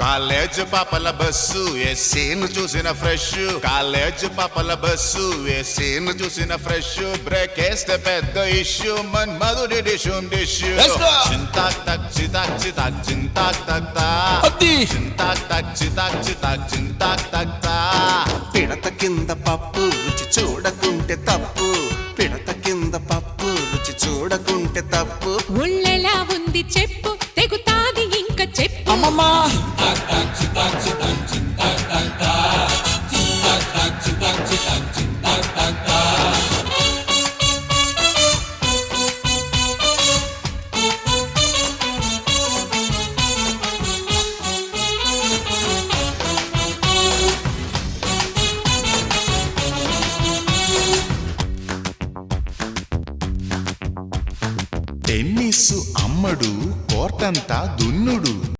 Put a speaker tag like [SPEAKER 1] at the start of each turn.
[SPEAKER 1] College పాపల bus ఏసీను చూసిన fresh, college పాపల బస్సు ఏసీను చూసిన ఫ్రెష్, బ్రేక్ వేస్తే పెద్ద ఇష్యూ మన్మధుడి డిషుం డిష్యూ. చింతాక్ తక్ చితాక్ చితాక్ చింతాక్ తక్ తా, చింతాక్ తక్ చితాక్ చితాక్ చింతాక్ తక్ తా.
[SPEAKER 2] పిడత కింద పప్పు రుచి చూడకుంటే తప్పు, పిడత కింద పప్పు రుచి చూడకుంటే తప్పు.
[SPEAKER 3] ఒళ్ళెలా ఉంది చెప్పు, తెగుతాది ఇంక చెప్పు.
[SPEAKER 4] అమ్మమ్మా
[SPEAKER 1] టెన్నిస్ అమ్మడు కోర్టంతా దున్నుడు.